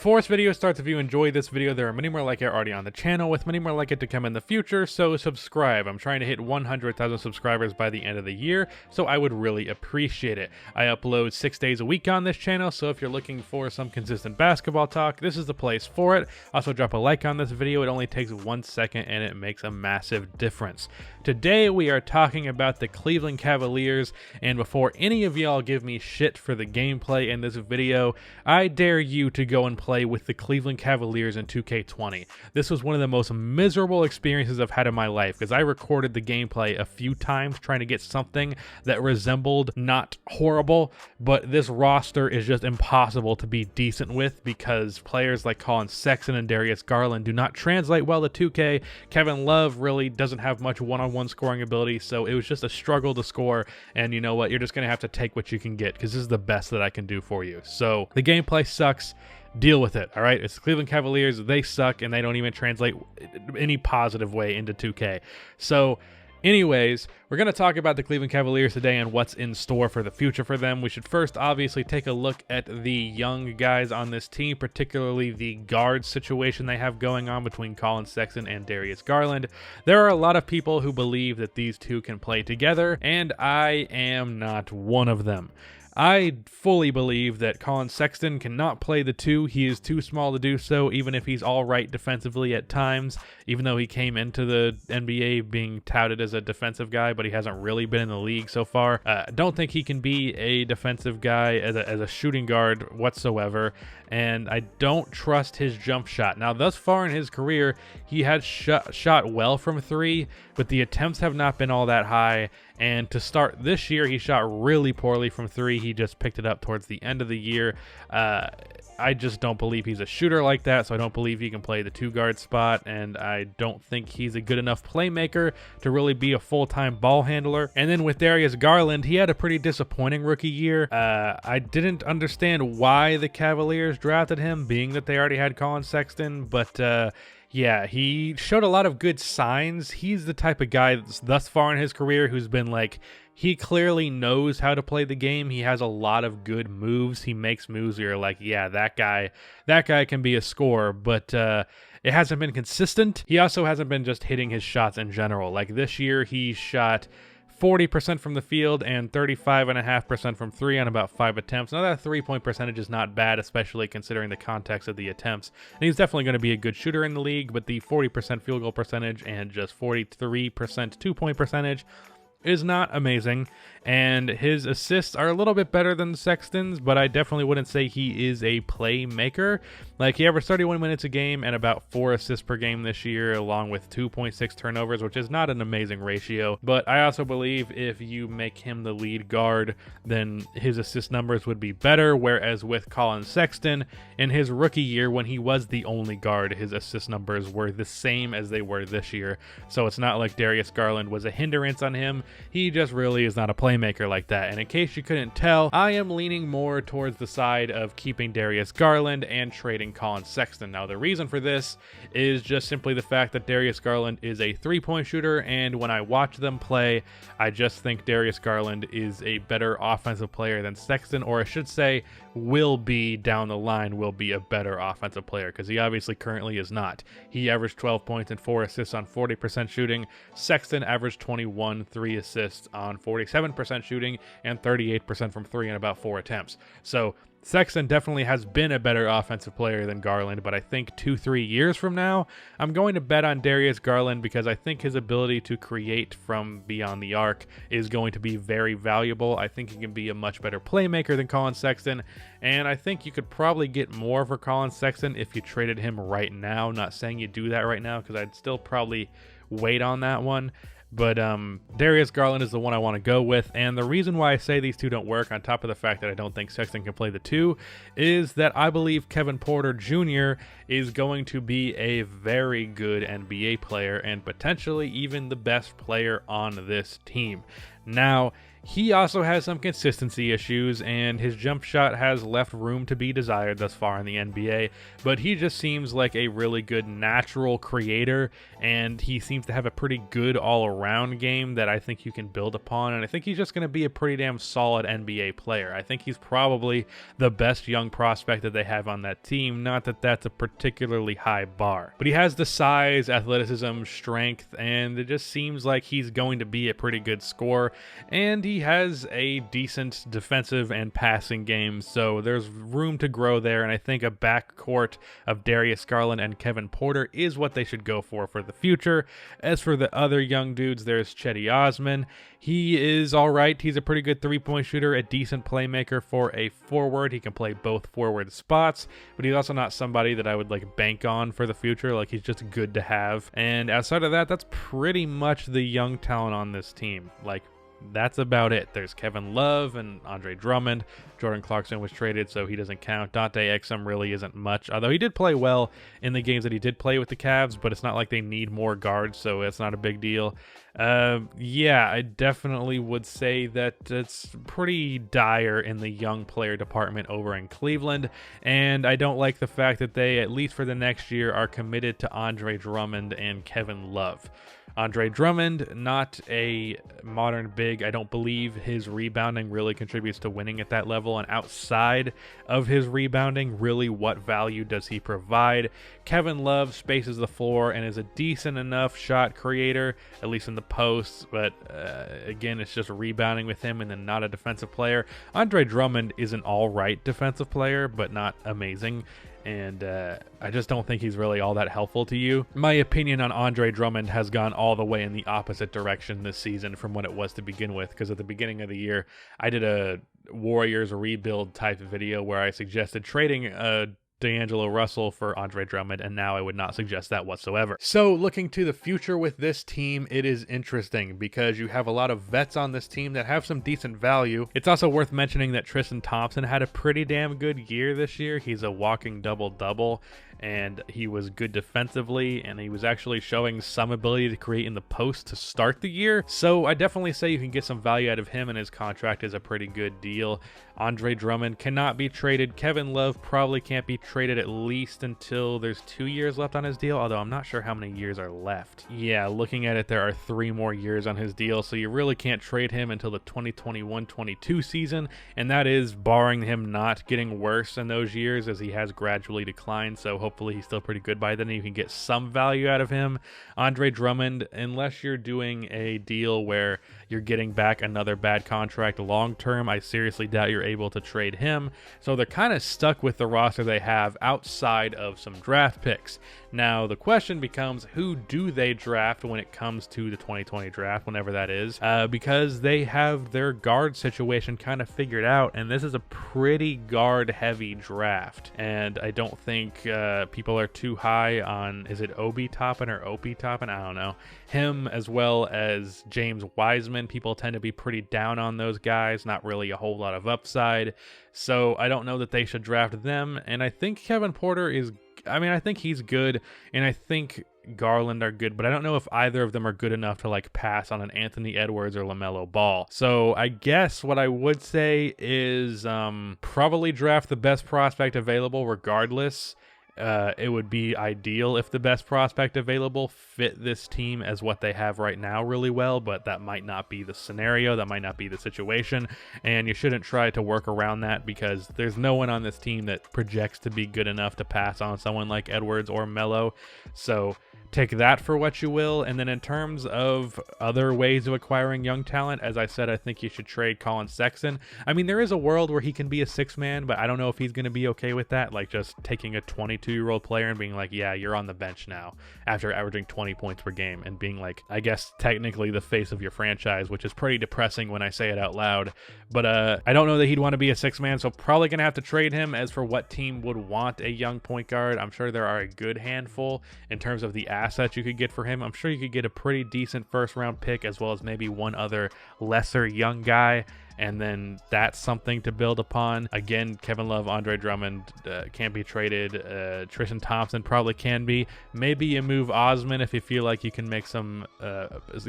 Before this video starts, if you enjoyed this video, there are many more like it already on the channel, with many more like it to come in the future, so subscribe. I'm trying to hit 100,000 subscribers by the end of the year, so I would really appreciate it. I upload 6 days a week on this channel, so if you're looking for some consistent basketball talk, this is the place for it. Also, drop a like on this video. It only takes 1 second, and it makes a massive difference. Today, we are talking about the Cleveland Cavaliers, and before any of y'all give me shit for the gameplay in this video, I dare you to go and play with the Cleveland Cavaliers in 2K20. This was one of the most miserable experiences I've had in my life, because I recorded the gameplay a few times trying to get something that resembled not horrible, but this roster is just impossible to be decent with because players like Colin Sexton and Darius Garland do not translate well to 2K. Kevin Love really doesn't have much one-on-one scoring ability, so it was just a struggle to score, and you know what, you're just going to have to take what you can get because this is the best that I can do for you. So the gameplay sucks. Deal with it, all right? It's the Cleveland Cavaliers. They suck, and they don't even translate any positive way into 2K. So anyways, we're going to talk about the Cleveland Cavaliers today and what's in store for the future for them. We should first obviously take a look at the young guys on this team, particularly the guard situation they have going on between Colin Sexton and Darius Garland. There are a lot of people who believe that these two can play together, and I am not one of them. I fully believe that Colin Sexton cannot play the two. He is too small to do so, even if he's all right defensively at times, even though he came into the NBA being touted as a defensive guy, but he hasn't really been in the league so far. I don't think he can be a defensive guy as a shooting guard whatsoever, and I don't trust his jump shot. Now, thus far in his career, he has shot well from three, but the attempts have not been all that high, and to start this year, he shot really poorly from three. He just picked it up towards the end of the year. I just don't believe he's a shooter like that, so I don't believe he can play the two-guard spot, and I don't think he's a good enough playmaker to really be a full-time ball handler. And then with Darius Garland, he had a pretty disappointing rookie year. I didn't understand why the Cavaliers drafted him, being that they already had Colin Sexton, but yeah, he showed a lot of good signs. He's the type of guy that's thus far in his career who's been like, he clearly knows how to play the game. He has a lot of good moves. He makes moves where you're like, yeah, that guy can be a scorer, but it hasn't been consistent. He also hasn't been just hitting his shots in general. Like this year, he shot 40% from the field and 35.5% from three on about 5 attempts. Now that 3-point percentage is not bad, especially considering the context of the attempts. And he's definitely going to be a good shooter in the league, but the 40% field goal percentage and just 43% 2-point percentage is not amazing, and his assists are a little bit better than Sexton's, but I definitely wouldn't say he is a playmaker. Like, he averaged 31 minutes a game and about 4 assists per game this year, along with 2.6 turnovers, which is not an amazing ratio. But I also believe if you make him the lead guard, then his assist numbers would be better, whereas with Colin Sexton, in his rookie year, when he was the only guard, his assist numbers were the same as they were this year. So it's not like Darius Garland was a hindrance on him. He just really is not a playmaker like that. And in case you couldn't tell, I am leaning more towards the side of keeping Darius Garland and trading Colin Sexton. Now, the reason for this is just simply the fact that Darius Garland is a 3-point shooter, and when I watch them play, I just think Darius Garland is a better offensive player than Sexton, or I should say will be down the line, will be a better offensive player, because he obviously currently is not. He averaged 12 points and 4 assists on 40% shooting. Sexton averaged 21, 3 assists on 47% shooting, and 38% from three in about 4 attempts. So Sexton definitely has been a better offensive player than Garland, but I think 2-3 years from now, I'm going to bet on Darius Garland because I think his ability to create from beyond the arc is going to be very valuable. I think he can be a much better playmaker than Colin Sexton, and I think you could probably get more for Colin Sexton if you traded him right now. Not saying you do that right now, because I'd still probably wait on that one. But Darius Garland is the one I want to go with, and the reason why I say these two don't work, on top of the fact that I don't think Sexton can play the two, is that I believe Kevin Porter Jr. is going to be a very good NBA player and potentially even the best player on this team. Now, He also has some consistency issues, and his jump shot has left room to be desired thus far in the NBA, but he just seems like a really good natural creator, and he seems to have a pretty good all-around game that I think you can build upon, and I think he's just going to be a pretty damn solid NBA player. I think he's probably the best young prospect that they have on that team, not that that's a particularly high bar. But he has the size, athleticism, strength, and it just seems like he's going to be a pretty good scorer, and he has a decent defensive and passing game, so there's room to grow there, and I think a backcourt of Darius Garland and Kevin Porter is what they should go for the future. As for the other young dudes, there's Cedi Osman. He is alright. He's a pretty good three-point shooter, a decent playmaker for a forward. He can play both forward spots, but he's also not somebody that I would like bank on for the future. Like, he's just good to have. And outside of that, that's pretty much the young talent on this team. Like, that's about it. There's Kevin Love and Andre Drummond. Jordan Clarkson was traded, so he doesn't count. Dante Exum really isn't much, although he did play well in the games that he did play with the Cavs, but it's not like they need more guards, so it's not a big deal. Yeah, I definitely would say that it's pretty dire in the young player department over in Cleveland, and I don't like the fact that they, at least for the next year, are committed to Andre Drummond and Kevin Love. Andre Drummond, not a modern big. I don't believe his rebounding really contributes to winning at that level. And outside of his rebounding, really what value does he provide? Kevin Love spaces the floor and is a decent enough shot creator, at least in the posts. But again, it's just rebounding with him and then not a defensive player. Andre Drummond is an all right defensive player, but not amazing. And I just don't think he's really all that helpful to you. My opinion on Andre Drummond has gone all the way in the opposite direction this season from what it was to begin with, because at the beginning of the year, I did a Warriors rebuild type video where I suggested trading D'Angelo Russell for Andre Drummond, and now I would not suggest that whatsoever. So looking to the future with this team, it is interesting because you have a lot of vets on this team that have some decent value. It's also worth mentioning that Tristan Thompson had a pretty damn good year this year. He's a walking double-double, and he was good defensively, and he was actually showing some ability to create in the post to start the year. So I definitely say you can get some value out of him, and his contract is a pretty good deal. Andre Drummond cannot be traded. Kevin Love probably can't be traded at least until there's 2 years left on his deal, although I'm not sure how many years are left. Yeah, looking at it, there are 3 more years on his deal, so you really can't trade him until the 2021-22 season, and that is barring him not getting worse in those years, as he has gradually declined, so hopefully he's still pretty good by then and you can get some value out of him. Andre Drummond, unless you're doing a deal where you're getting back another bad contract long term, I seriously doubt you're able to trade him. So they're kind of stuck with the roster they have outside of some draft picks. Now the question becomes, who do they draft when it comes to the 2020 draft, whenever that is, because they have their guard situation kind of figured out, and this is a pretty guard heavy draft, and I don't think people are too high on, is it Obi Toppin or Opie Toppin? I don't know. Him, as well as James Wiseman, people tend to be pretty down on those guys, not really a whole lot of upside, so I don't know that they should draft them. And I think Kevin Porter is, I think he's good, and I think Garland are good, but I don't know if either of them are good enough to like pass on an Anthony Edwards or LaMelo Ball. So I guess what I would say is probably draft the best prospect available regardless. It would be ideal if the best prospect available fit this team as what they have right now really well, but that might not be the scenario, that might not be the situation, and you shouldn't try to work around that because there's no one on this team that projects to be good enough to pass on someone like Edwards or Melo. So take that for what you will. And then in terms of other ways of acquiring young talent, as I said, I think you should trade Colin Sexton. I mean, there is a world where he can be a 6-man, but I don't know if he's going to be okay with that. Like just taking a 22-year-old player and being like, yeah, you're on the bench now after averaging 20 points per game, and being like, I guess technically the face of your franchise, which is pretty depressing when I say it out loud. But I don't know that he'd want to be a 6-man, so probably going to have to trade him. As for what team would want a young point guard, I'm sure there are a good handful in terms of the assets you could get for him. I'm sure you could get a pretty decent first-round pick, as well as maybe one other lesser young guy. and then that's something to build upon. Again, Kevin Love, Andre Drummond can't be traded. Tristan Thompson probably can be. Maybe you move Osman if you feel like you can make some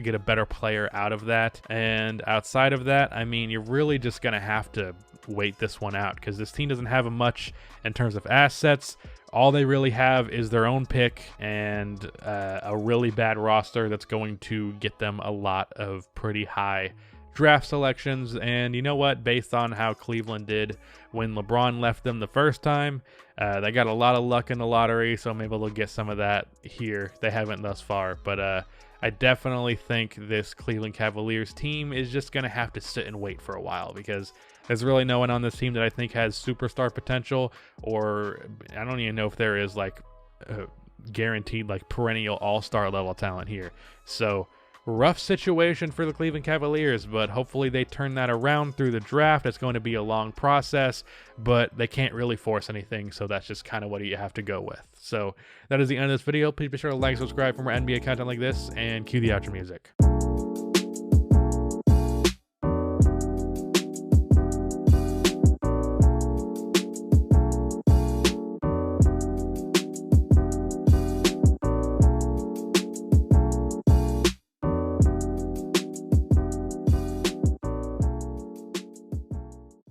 get a better player out of that. And outside of that, I mean, you're really just gonna have to wait this one out, because this team doesn't have much in terms of assets. All they really have is their own pick and a really bad roster that's going to get them a lot of pretty high draft selections. And you know what? Based on how Cleveland did when LeBron left them the first time, they got a lot of luck in the lottery, so maybe they'll get some of that here. They haven't thus far, but I definitely think this Cleveland Cavaliers team is just going to have to sit and wait for a while, because there's really no one on this team that I think has superstar potential, or I don't even know if there is like guaranteed like perennial all-star level talent here. So rough situation for the Cleveland Cavaliers, but hopefully they turn that around through the draft. It's going to be a long process, but they can't really force anything, so that's just kind of what you have to go with. So that is the end of this video. Please be sure to like, subscribe for more NBA content like this, and cue the outro music.